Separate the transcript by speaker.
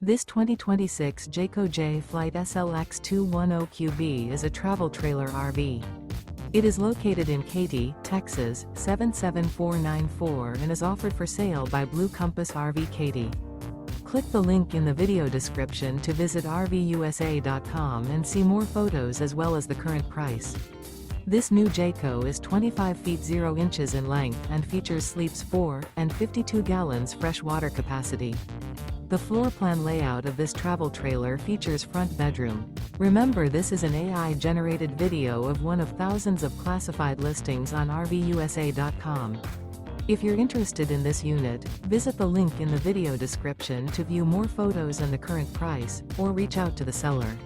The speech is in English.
Speaker 1: This 2026 Jayco Jay Flight SLX 210QB is a travel trailer RV. It is located in Katy, Texas, 77494 and is offered for sale by Blue Compass RV Katy. Click the link in the video description to visit RVUSA.com and see more photos as well as the current price. This new Jayco is 25 feet 0 inches in length and features sleeps 4 and 52 gallons fresh water capacity. The floor plan layout of this travel trailer features front bedroom. Remember, this is an AI-generated video of one of thousands of classified listings on RVUSA.com. If you're interested in this unit, visit the link in the video description to view more photos and the current price, or reach out to the seller.